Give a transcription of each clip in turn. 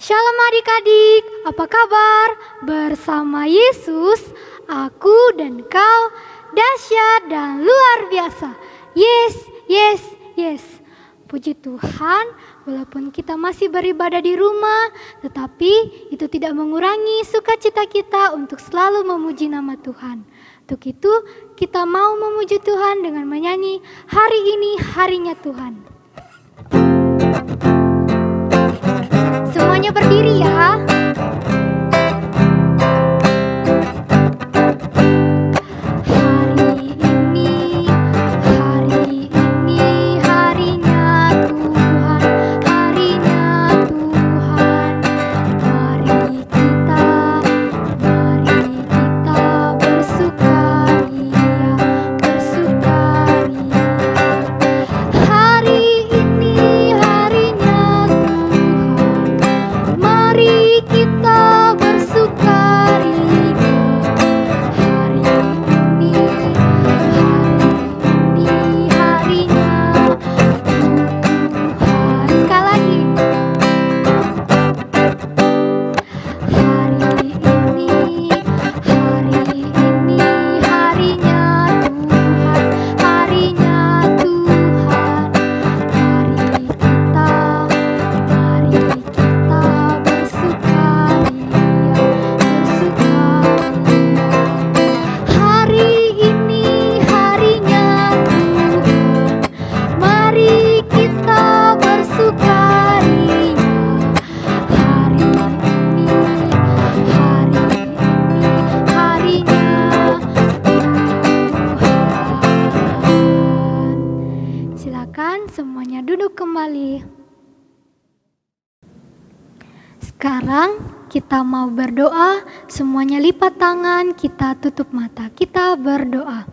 Shalom adik-adik, apa kabar? Bersama Yesus, aku dan kau dahsyat dan luar biasa. Yes, yes, yes. Puji Tuhan, walaupun kita masih beribadah di rumah, tetapi itu tidak mengurangi sukacita kita untuk selalu memuji nama Tuhan. Untuk itu, kita mau memuji Tuhan dengan menyanyi hari ini harinya Tuhan. Semuanya berdiri ya. Semuanya duduk kembali. Sekarang kita mau berdoa. Semuanya lipat tangan, kita tutup mata, kita berdoa.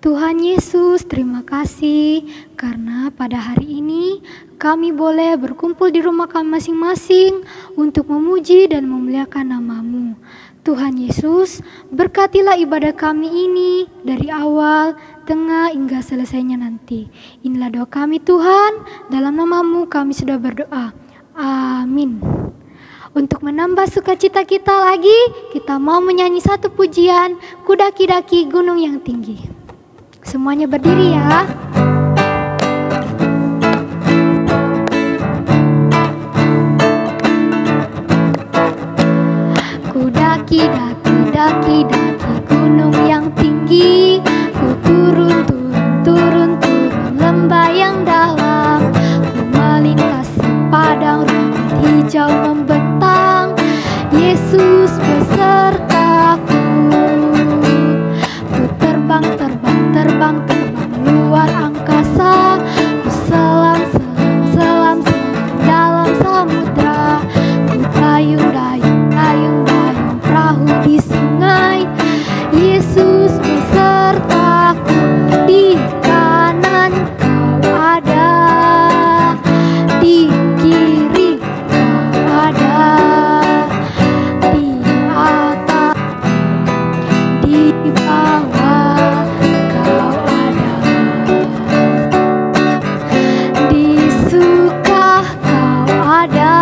Tuhan Yesus, terima kasih karena pada hari ini kami boleh berkumpul di rumah kami masing-masing untuk memuji dan memuliakan nama-Mu. Tuhan Yesus, berkatilah ibadah kami ini dari awal, tengah, hingga selesainya nanti. Inilah doa kami Tuhan, dalam nama-Mu kami sudah berdoa. Amin. Untuk menambah sukacita kita lagi, kita mau menyanyi satu pujian, Ku daki-daki gunung yang tinggi. Semuanya berdiri ya. Daki gunung yang tinggi, ku turun lembah yang dalam, ku melintasi padang rumput hijau membentang. Yesus besertaku, ku terbang luar angkasa, ku selam dalam samudra, ku dayung perahu di sungai. Yesus besertaku, di kanan Kau ada, di kiri Kau ada, di atas, di bawah Kau ada, di suka Kau ada,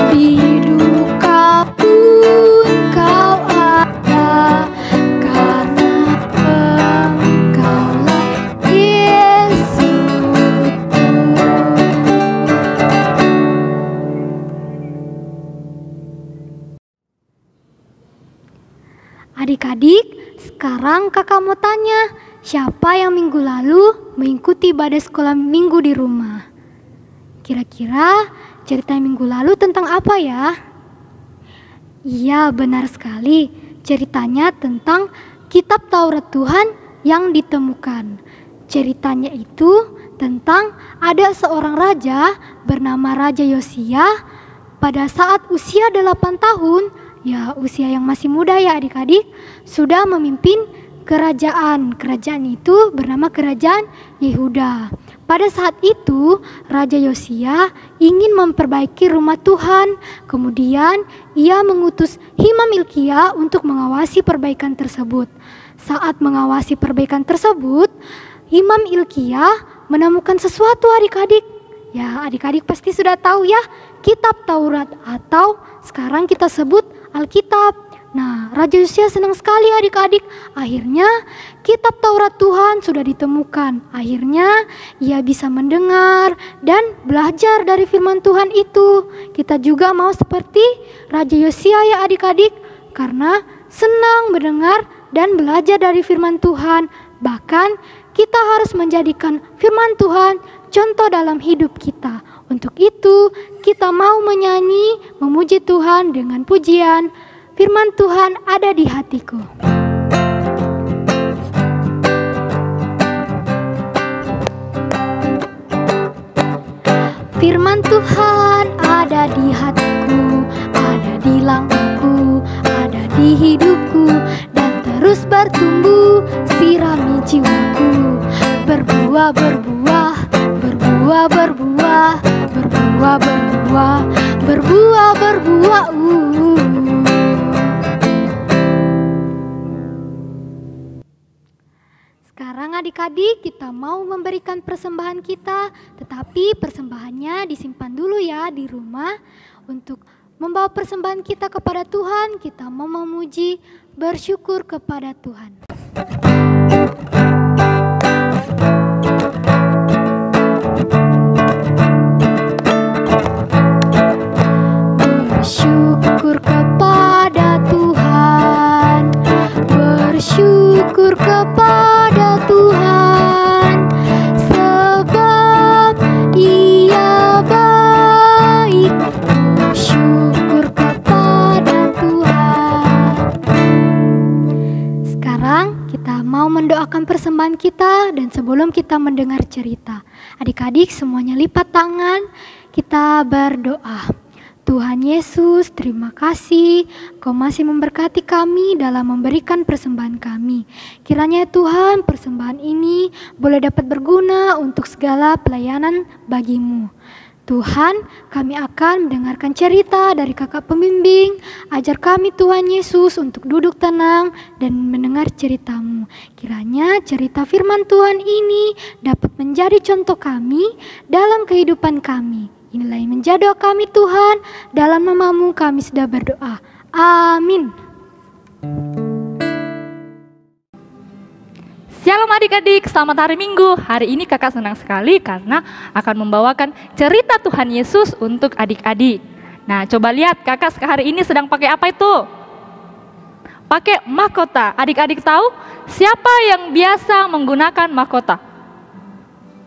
di duka pun Kau ada, karena Engkaulah Yesus. Adik-adik, sekarang kakak mau tanya, siapa yang minggu lalu mengikuti ibadah sekolah minggu di rumah? Kira-kira cerita minggu lalu tentang apa ya? Iya, benar sekali. Ceritanya tentang kitab Taurat Tuhan yang ditemukan. Ceritanya itu tentang ada seorang raja bernama Raja Yosia. Pada saat usia 8 tahun, ya usia yang masih muda ya adik-adik, sudah memimpin kerajaan. Kerajaan itu bernama Kerajaan Yehuda. Pada saat itu, Raja Yosia ingin memperbaiki rumah Tuhan. Kemudian, ia mengutus Imam Hilkia untuk mengawasi perbaikan tersebut. Saat mengawasi perbaikan tersebut, Imam Hilkia menemukan sesuatu adik-adik. Ya, adik-adik pasti sudah tahu ya, kitab Taurat atau sekarang kita sebut Alkitab. Nah, Raja Yosia senang sekali adik-adik. Akhirnya kitab Taurat Tuhan sudah ditemukan. Akhirnya ia bisa mendengar dan belajar dari firman Tuhan itu. Kita juga mau seperti Raja Yosia ya adik-adik, karena senang mendengar dan belajar dari firman Tuhan. Bahkan kita harus menjadikan firman Tuhan contoh dalam hidup kita. Untuk itu, kita mau menyanyi, memuji Tuhan dengan pujian, firman Tuhan ada di hatiku. Firman Tuhan ada di hatiku, ada di langkahku, ada di hidupku, dan terus bertumbuh, sirami jiwaku. Berbuah, berbuah, berbuah, berbuah, berbuah, berbuah, berbuah, berbuah. Sekarang adik-adik kita mau memberikan persembahan kita, tetapi persembahannya disimpan dulu ya di rumah. Untuk membawa persembahan kita kepada Tuhan, kita mau memuji, bersyukur kepada Tuhan. Bersyukur kepada Tuhan, bersyukur kepada Tuhan, sebab Ia baik. Bersyukur kepada Tuhan. Sekarang kita mau mendoakan persembahan kita, dan sebelum kita mendengar cerita, adik-adik semuanya lipat tangan, kita berdoa. Tuhan Yesus, terima kasih Kau masih memberkati kami dalam memberikan persembahan kami. Kiranya Tuhan, persembahan ini boleh dapat berguna untuk segala pelayanan bagi-Mu. Tuhan, kami akan mendengarkan cerita dari kakak pembimbing. Ajar kami Tuhan Yesus untuk duduk tenang dan mendengar cerita-Mu. Kiranya cerita firman Tuhan ini dapat menjadi contoh kami dalam kehidupan kami. Inilah yang menjadi doa kami Tuhan, dalam nama-Mu kami sudah berdoa. Amin. Shalom adik-adik, selamat hari Minggu. Hari ini kakak senang sekali karena akan membawakan cerita Tuhan Yesus untuk adik-adik. Nah, coba lihat kakak hari ini sedang pakai apa itu? Pakai mahkota. Adik-adik tahu siapa yang biasa menggunakan mahkota?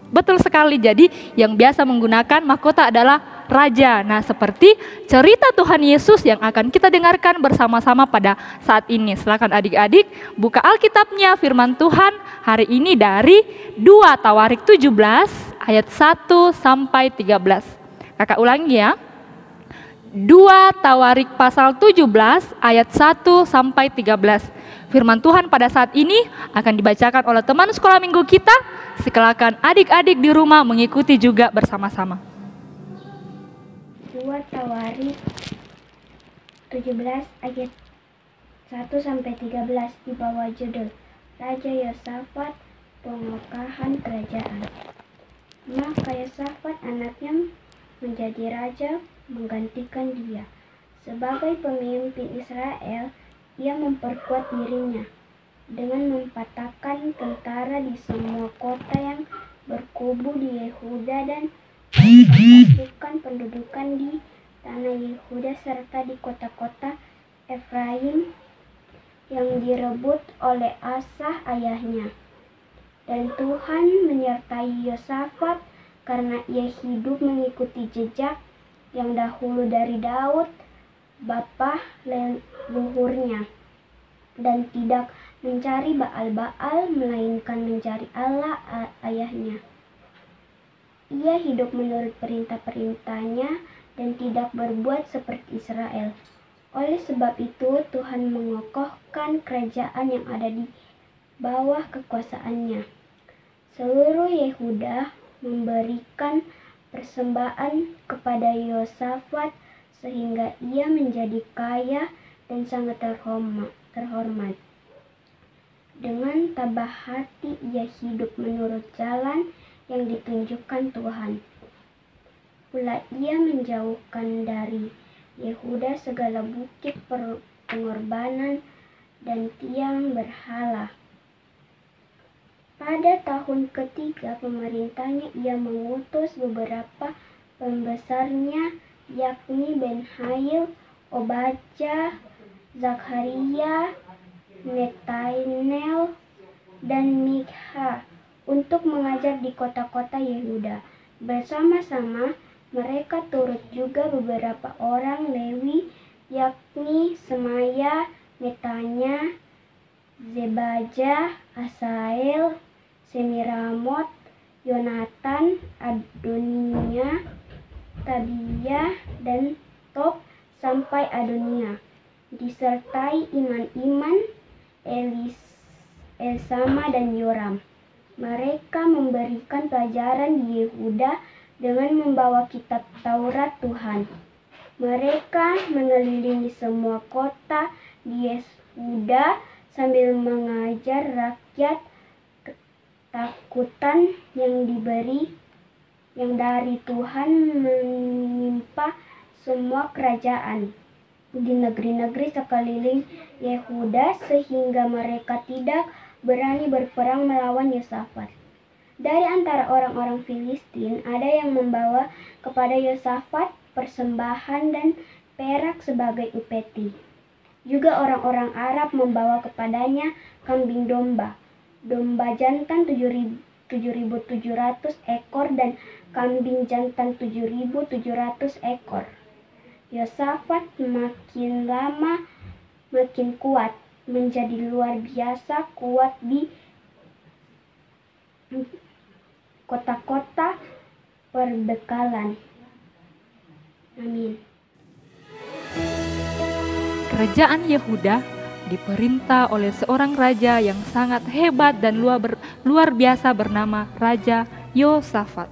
Betul sekali, jadi yang biasa menggunakan mahkota adalah raja. Nah, seperti cerita Tuhan Yesus yang akan kita dengarkan bersama-sama pada saat ini. Silakan adik-adik buka Alkitabnya, firman Tuhan hari ini dari 2 Tawarik 17 ayat 1 sampai 13. Kakak ulangi ya. 2 Tawarik pasal 17 ayat 1 sampai 13. Firman Tuhan pada saat ini akan dibacakan oleh teman sekolah minggu kita. Silakan adik-adik di rumah mengikuti juga bersama-sama. 2 Tawarik 17 ayat 1 sampai 13 di bawah judul Raja Yosafat, pengokohan kerajaan. Maka Yosafat anaknya menjadi raja menggantikan dia. Sebagai pemimpin Israel, ia memperkuat dirinya dengan mempatahkan tentara di semua kota yang berkubu di Yehuda dan pasukan pendudukan di tanah Yehuda serta di kota-kota Efraim yang direbut oleh Asa ayahnya. Dan Tuhan menyertai Yosafat karena ia hidup mengikuti jejak yang dahulu dari Daud, bapa leluhurnya, dan tidak mencari Baal-Baal, melainkan mencari Allah ayahnya. Ia hidup menurut perintah-perintahnya dan tidak berbuat seperti Israel. Oleh sebab itu, Tuhan mengokohkan kerajaan yang ada di bawah kekuasaannya. Seluruh Yehuda memberikan persembahan kepada Yosafat sehingga ia menjadi kaya dan sangat terhormat. Dengan tabah hati ia hidup menurut jalan yang ditunjukkan Tuhan. Pula ia menjauhkan dari Yehuda segala bukit pengorbanan dan tiang berhala. Pada tahun ketiga pemerintahnya ia mengutus beberapa pembesarnya, yakni Benhail, Obadjah, Zakaria, Netanel, dan Mikha untuk mengajar di kota-kota Yehuda. Bersama-sama mereka turut juga beberapa orang Lewi, yakni Semaya, Netanya, Zebajah, Asael, Semiramot, Yonatan, Adonia, Tabiyah, dan Top sampai Adonia, disertai iman-iman Elsama dan Yoram. Mereka memberikan pelajaran di Yehuda dengan membawa kitab Taurat Tuhan. Mereka mengelilingi semua kota di Yehuda sambil mengajar rakyat ketakutan yang dari Tuhan menimpa semua kerajaan di negeri-negeri sekeliling Yehuda, sehingga mereka tidak berani berperang melawan Yosafat. Dari antara orang-orang Filistin ada yang membawa kepada Yosafat persembahan dan perak sebagai upeti. Juga orang-orang Arab membawa kepadanya kambing domba jantan 7.700 ekor dan kambing jantan 7.700 ekor. Yosafat makin lama makin kuat, menjadi luar biasa kuat di kota-kota perbekalan. Amin. Kerajaan Yehuda diperintah oleh seorang raja yang sangat hebat dan luar biasa bernama Raja Yosafat.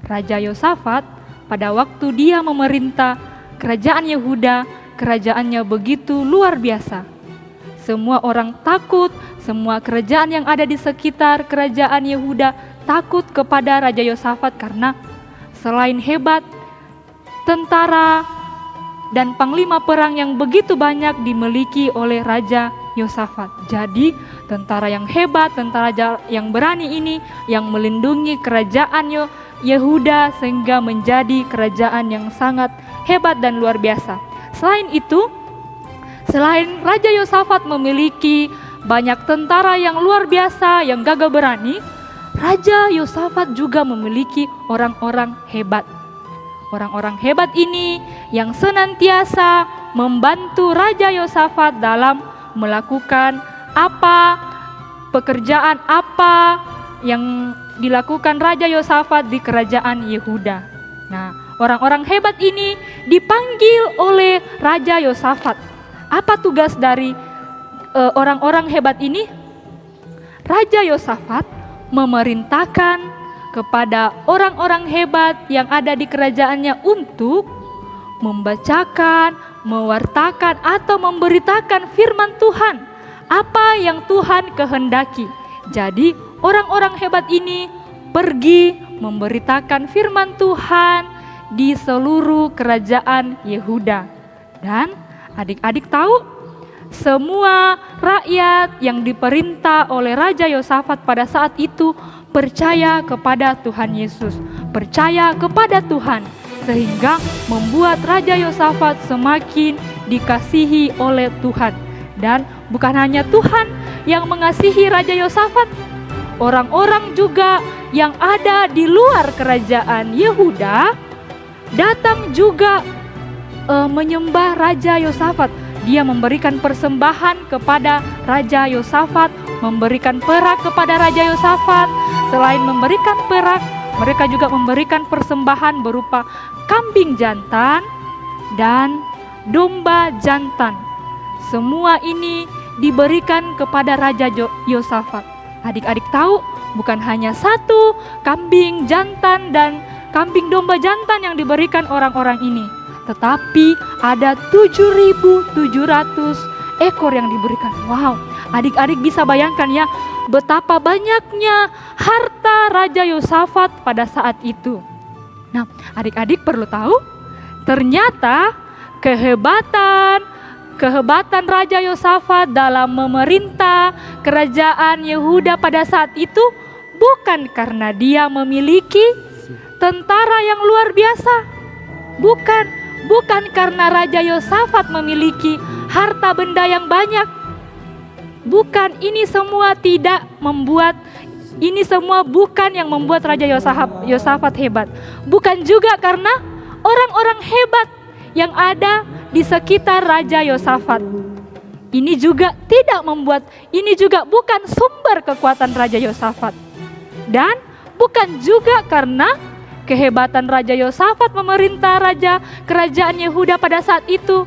Raja Yosafat pada waktu dia memerintah kerajaan Yehuda, kerajaannya begitu luar biasa. Semua orang takut, semua kerajaan yang ada di sekitar kerajaan Yehuda takut kepada Raja Yosafat karena selain hebat, tentara dan panglima perang yang begitu banyak dimiliki oleh Raja Yosafat. Jadi tentara yang hebat, tentara yang berani ini yang melindungi kerajaan Yehuda sehingga menjadi kerajaan yang sangat hebat dan luar biasa. Selain itu, selain Raja Yosafat memiliki banyak tentara yang luar biasa, yang gagah berani, Raja Yosafat juga memiliki orang-orang hebat. Orang-orang hebat ini yang senantiasa membantu Raja Yosafat dalam melakukan pekerjaan apa yang dilakukan Raja Yosafat di kerajaan Yehuda. Nah, orang-orang hebat ini dipanggil oleh Raja Yosafat. Apa tugas dari orang-orang hebat ini? Raja Yosafat memerintahkan kepada orang-orang hebat yang ada di kerajaannya untuk membacakan, mewartakan atau memberitakan firman Tuhan, apa yang Tuhan kehendaki. Jadi orang-orang hebat ini pergi memberitakan firman Tuhan di seluruh kerajaan Yehuda. Dan adik-adik tahu, semua rakyat yang diperintah oleh Raja Yosafat pada saat itu percaya kepada Tuhan Yesus, percaya kepada Tuhan, sehingga membuat Raja Yosafat semakin dikasihi oleh Tuhan. Dan bukan hanya Tuhan yang mengasihi Raja Yosafat, orang-orang juga yang ada di luar kerajaan Yehuda datang juga menyembah Raja Yosafat. Dia memberikan persembahan kepada Raja Yosafat, memberikan perak kepada Raja Yosafat. Selain memberikan perak, mereka juga memberikan persembahan berupa kambing jantan dan domba jantan. Semua ini diberikan kepada Raja Yosafat. Adik-adik tahu, bukan hanya satu kambing jantan dan kambing domba jantan yang diberikan orang-orang ini, tetapi ada 7.700 ekor yang diberikan. Wow, adik-adik bisa bayangkan ya, betapa banyaknya harta Raja Yosafat pada saat itu. Nah, adik-adik perlu tahu, ternyata kehebatan Raja Yosafat dalam memerintah kerajaan Yehuda pada saat itu bukan karena dia memiliki tentara yang luar biasa. Bukan karena Raja Yosafat memiliki harta benda yang banyak. Bukan, ini semua bukan yang membuat Raja Yosafat hebat. Bukan juga karena orang-orang hebat yang ada di sekitar Raja Yosafat. Ini juga bukan sumber kekuatan Raja Yosafat. Dan bukan juga karena kehebatan Raja Yosafat memerintah kerajaan Yehuda pada saat itu.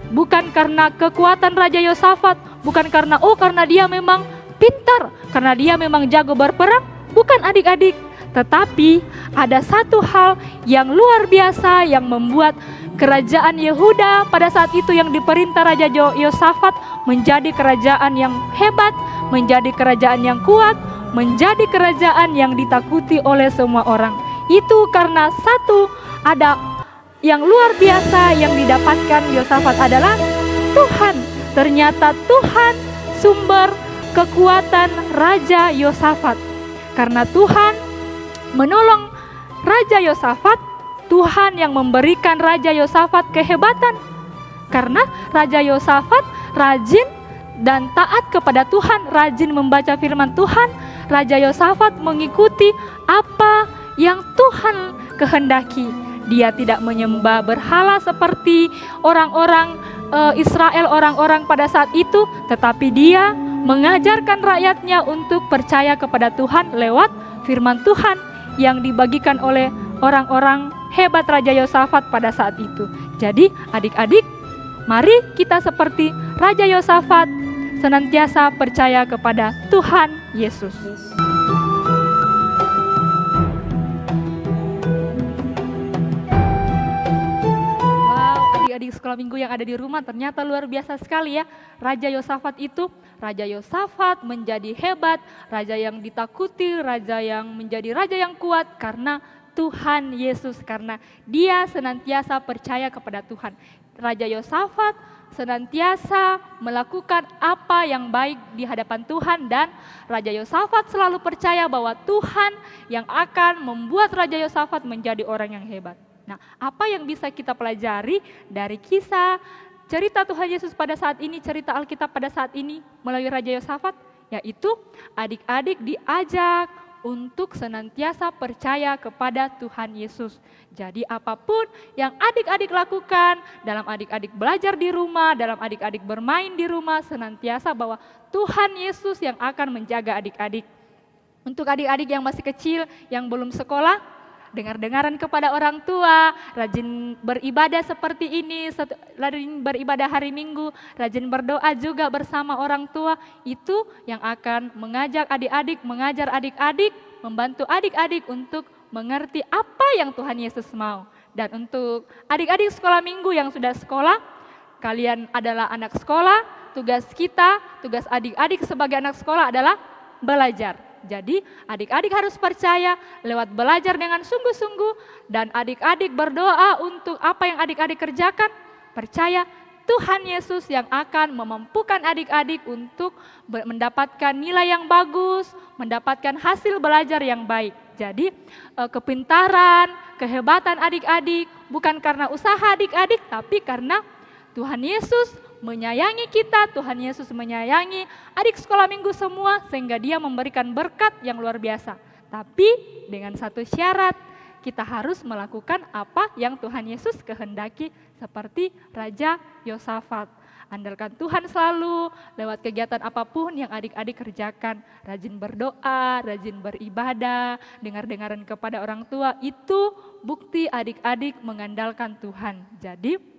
Bukan karena kekuatan Raja Yosafat, bukan karena dia memang pintar, karena dia memang jago berperang. Bukan adik-adik, tetapi ada satu hal yang luar biasa yang membuat kerajaan Yehuda pada saat itu yang diperintah Raja Yosafat menjadi kerajaan yang hebat, menjadi kerajaan yang kuat, menjadi kerajaan yang ditakuti oleh semua orang. Itu karena ada yang luar biasa yang didapatkan Yosafat adalah Tuhan. Ternyata Tuhan sumber kekuatan Raja Yosafat. Karena Tuhan menolong Raja Yosafat, Tuhan yang memberikan Raja Yosafat kehebatan. Karena Raja Yosafat rajin dan taat kepada Tuhan, rajin membaca firman Tuhan. Raja Yosafat mengikuti apa yang Tuhan kehendaki. Dia tidak menyembah berhala seperti orang-orang Israel, orang-orang pada saat itu, tetapi dia mengajarkan rakyatnya untuk percaya kepada Tuhan lewat firman Tuhan yang dibagikan oleh orang-orang hebat Raja Yosafat pada saat itu. Jadi adik-adik, mari kita seperti Raja Yosafat senantiasa percaya kepada Tuhan Yesus. Adik sekolah minggu yang ada di rumah, ternyata luar biasa sekali ya. Raja Yosafat menjadi hebat, raja yang ditakuti, raja yang menjadi raja yang kuat karena Tuhan Yesus, karena dia senantiasa percaya kepada Tuhan. Raja Yosafat senantiasa melakukan apa yang baik di hadapan Tuhan, dan Raja Yosafat selalu percaya bahwa Tuhan yang akan membuat Raja Yosafat menjadi orang yang hebat. Nah, apa yang bisa kita pelajari dari kisah cerita Tuhan Yesus pada saat ini, cerita Alkitab pada saat ini melalui Raja Yosafat? Yaitu adik-adik diajak untuk senantiasa percaya kepada Tuhan Yesus. Jadi apapun yang adik-adik lakukan, dalam adik-adik belajar di rumah, dalam adik-adik bermain di rumah, senantiasa bahwa Tuhan Yesus yang akan menjaga adik-adik. Untuk adik-adik yang masih kecil, yang belum sekolah, dengar-dengaran kepada orang tua, rajin beribadah seperti ini, rajin beribadah hari Minggu, rajin berdoa juga bersama orang tua, itu yang akan mengajar adik-adik, membantu adik-adik untuk mengerti apa yang Tuhan Yesus mau. Dan untuk adik-adik sekolah minggu yang sudah sekolah, kalian adalah anak sekolah, tugas adik-adik sebagai anak sekolah adalah belajar. Jadi adik-adik harus percaya lewat belajar dengan sungguh-sungguh, dan adik-adik berdoa untuk apa yang adik-adik kerjakan, percaya Tuhan Yesus yang akan memampukan adik-adik untuk mendapatkan nilai yang bagus, mendapatkan hasil belajar yang baik. Jadi kepintaran, kehebatan adik-adik bukan karena usaha adik-adik, tapi karena Tuhan Yesus menyayangi kita, Tuhan Yesus menyayangi adik sekolah minggu semua, sehingga dia memberikan berkat yang luar biasa. Tapi dengan satu syarat, kita harus melakukan apa yang Tuhan Yesus kehendaki seperti Raja Yosafat. Andalkan Tuhan selalu lewat kegiatan apapun yang adik-adik kerjakan. Rajin berdoa, rajin beribadah, dengar-dengaran kepada orang tua, itu bukti adik-adik mengandalkan Tuhan. Jadi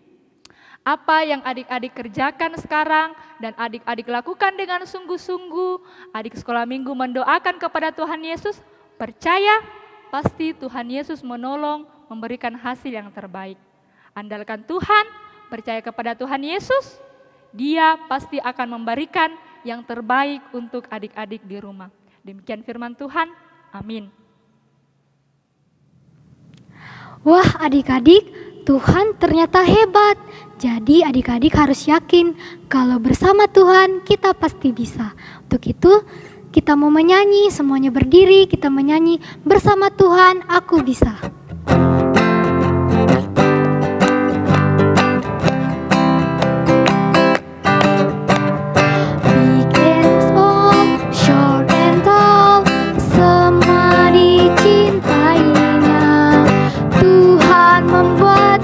apa yang adik-adik kerjakan sekarang dan adik-adik lakukan dengan sungguh-sungguh, adik sekolah minggu mendoakan kepada Tuhan Yesus, percaya pasti Tuhan Yesus menolong, memberikan hasil yang terbaik. Andalkan Tuhan, percaya kepada Tuhan Yesus, Dia pasti akan memberikan yang terbaik untuk adik-adik di rumah. Demikian firman Tuhan, amin. Wah adik-adik, Tuhan ternyata hebat. Jadi adik-adik harus yakin kalau bersama Tuhan kita pasti bisa. Untuk itu kita mau menyanyi, semuanya berdiri, kita menyanyi bersama Tuhan aku bisa.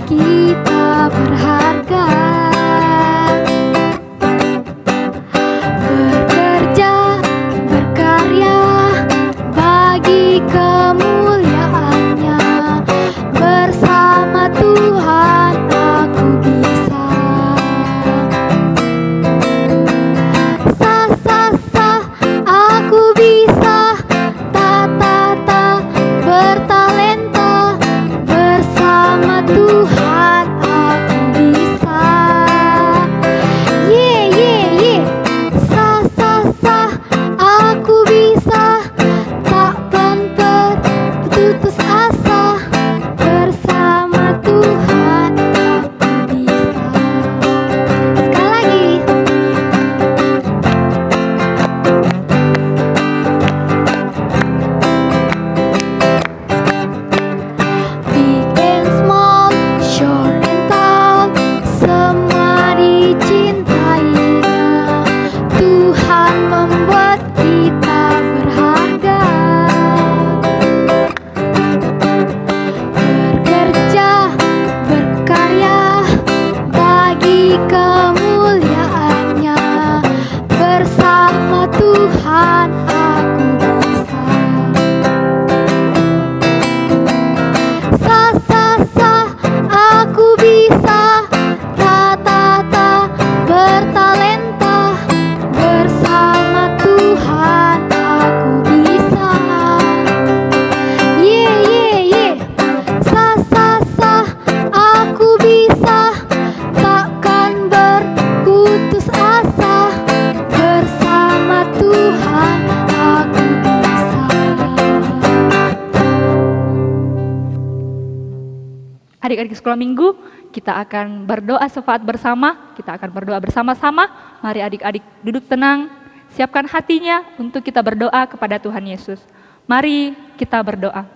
Kita berharga, bekerja, berkarya bagi kemuliaan-Nya. Bersama Tuhan aku bisa. Sah, sah, sah, aku bisa. Ta, ta, ta, bertalenta. Bersama Tuhan aku bisa. Ye, ye, ye. Sah, sah, sah, aku bisa. Takkan putus asa. Bersama Tuhan aku bisa. Sekali lagi. Big and small, short and tall, semua dicintainya. Tuhan membuat kita berharga. Bekerja, berkarya bagi kemuliaan-Nya. Bersama Tuhan aku bisa. Sah, sah, sah, aku bisa. Ta, ta, ta, bertalenta. Bersama Tuhan aku bisa. Ye, ye, ye. Sah, sah, sah, aku bisa. Takkan berputus asa. Bersama Tuhan aku bisa. Adik-adik sekolah minggu, kita akan berdoa syafaat bersama, kita akan berdoa bersama-sama. Mari adik-adik duduk tenang, siapkan hatinya untuk kita berdoa kepada Tuhan Yesus. Mari kita berdoa.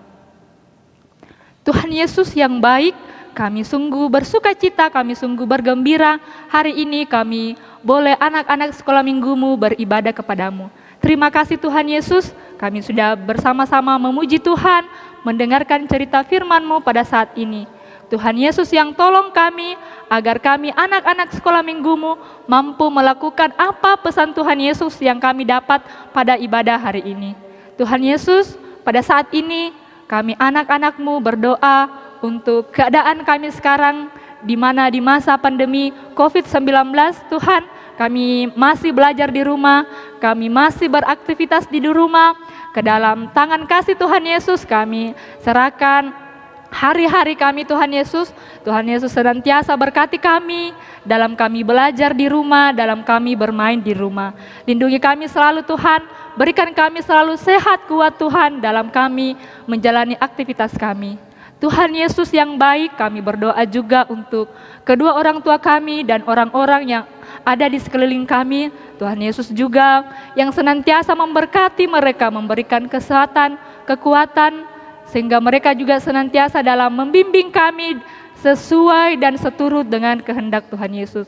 Tuhan Yesus yang baik, kami sungguh bersuka cita, kami sungguh bergembira. Hari ini kami boleh anak-anak sekolah minggumu beribadah kepadamu. Terima kasih Tuhan Yesus, kami sudah bersama-sama memuji Tuhan, mendengarkan cerita firman-Mu pada saat ini. Tuhan Yesus yang tolong kami, agar kami anak-anak sekolah minggumu mampu melakukan apa pesan Tuhan Yesus yang kami dapat pada ibadah hari ini. Tuhan Yesus, pada saat ini kami anak-anak-Mu berdoa untuk keadaan kami sekarang, di mana di masa pandemi COVID-19, Tuhan, kami masih belajar di rumah, kami masih beraktivitas di rumah. Ke dalam tangan kasih Tuhan Yesus kami serahkan hari-hari kami Tuhan Yesus. Tuhan Yesus senantiasa berkati kami dalam kami belajar di rumah, dalam kami bermain di rumah. Lindungi kami selalu Tuhan, berikan kami selalu sehat kuat Tuhan dalam kami menjalani aktivitas kami. Tuhan Yesus yang baik, kami berdoa juga untuk kedua orang tua kami dan orang-orang yang ada di sekeliling kami. Tuhan Yesus juga yang senantiasa memberkati mereka, memberikan kesehatan, kekuatan, sehingga mereka juga senantiasa dalam membimbing kami sesuai dan seturut dengan kehendak Tuhan Yesus.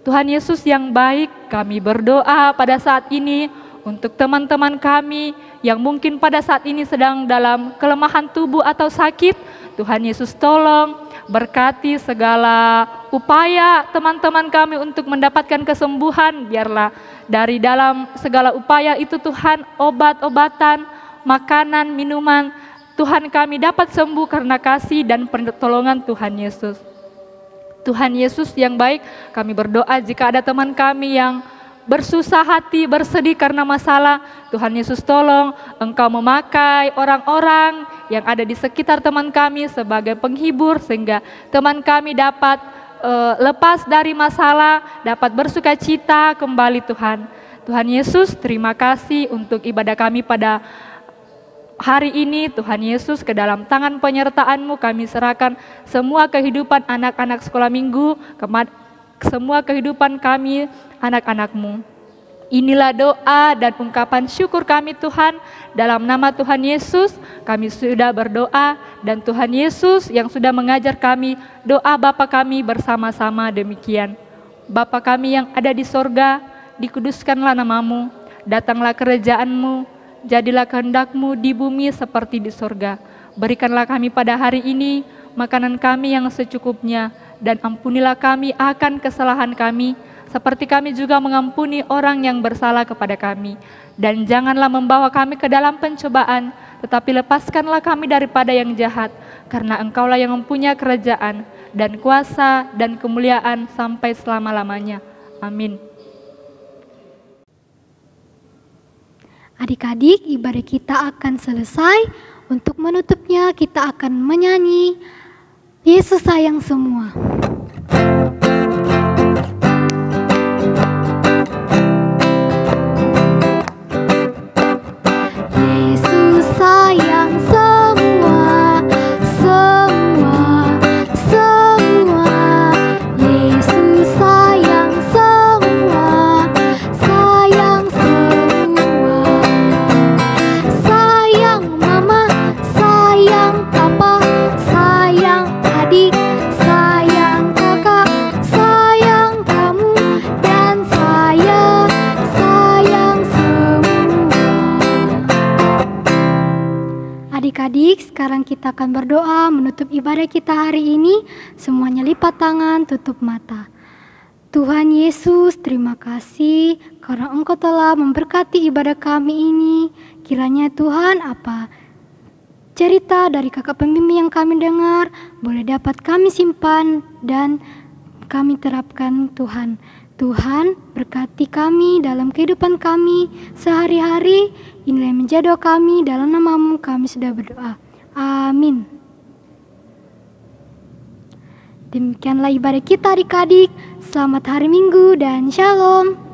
Tuhan Yesus yang baik, kami berdoa pada saat ini untuk teman-teman kami yang mungkin pada saat ini sedang dalam kelemahan tubuh atau sakit. Tuhan Yesus tolong berkati segala upaya teman-teman kami untuk mendapatkan kesembuhan. Biarlah dari dalam segala upaya itu Tuhan, obat-obatan, makanan, minuman, Tuhan kami dapat sembuh karena kasih dan pertolongan Tuhan Yesus. Tuhan Yesus yang baik, kami berdoa jika ada teman kami yang bersusah hati, bersedih karena masalah, Tuhan Yesus tolong Engkau memakai orang-orang yang ada di sekitar teman kami sebagai penghibur, sehingga teman kami dapat lepas dari masalah, dapat bersuka cita kembali Tuhan. Tuhan Yesus, terima kasih untuk ibadah kami pada hari ini Tuhan Yesus ke dalam tangan penyertaan-Mu kami serahkan semua kehidupan anak-anak sekolah minggu, semua kehidupan kami anak-anak-Mu. Inilah doa dan ungkapan syukur kami Tuhan, dalam nama Tuhan Yesus kami sudah berdoa, dan Tuhan Yesus yang sudah mengajar kami doa Bapa kami bersama-sama demikian. Bapa kami yang ada di sorga, dikuduskanlah nama-Mu, datanglah kerajaan-Mu, jadilah kehendak-Mu di bumi seperti di sorga. Berikanlah kami pada hari ini makanan kami yang secukupnya, dan ampunilah kami akan kesalahan kami, seperti kami juga mengampuni orang yang bersalah kepada kami. Dan janganlah membawa kami ke dalam pencobaan, tetapi lepaskanlah kami daripada yang jahat, karena Engkaulah yang mempunyai kerajaan, dan kuasa, dan kemuliaan sampai selama-lamanya. Amin. Adik-adik, ibadah kita akan selesai. Untuk menutupnya kita akan menyanyi Yesus sayang semua. Yesus sayang semua, semua, semua. Yesus sayang semua, sayang semua. Sayang mama, sayang papa, sayang adik, sayang kakak, sayang kamu, dan saya sayang semua. Adik-adik, sekarang kita akan berdoa menutup ibadah kita hari ini. Semuanya lipat tangan, tutup mata. Tuhan Yesus, terima kasih karena Engkau telah memberkati ibadah kami ini. Kiranya Tuhan, apa cerita dari kakak pembimbing yang kami dengar boleh dapat kami simpan dan kami terapkan Tuhan. Tuhan, berkati kami dalam kehidupan kami sehari-hari. Inilah yang menjadi doa kami, dalam nama-Mu kami sudah berdoa. Amin. Demikianlah ibadah kita adik-adik. Selamat hari Minggu dan Shalom.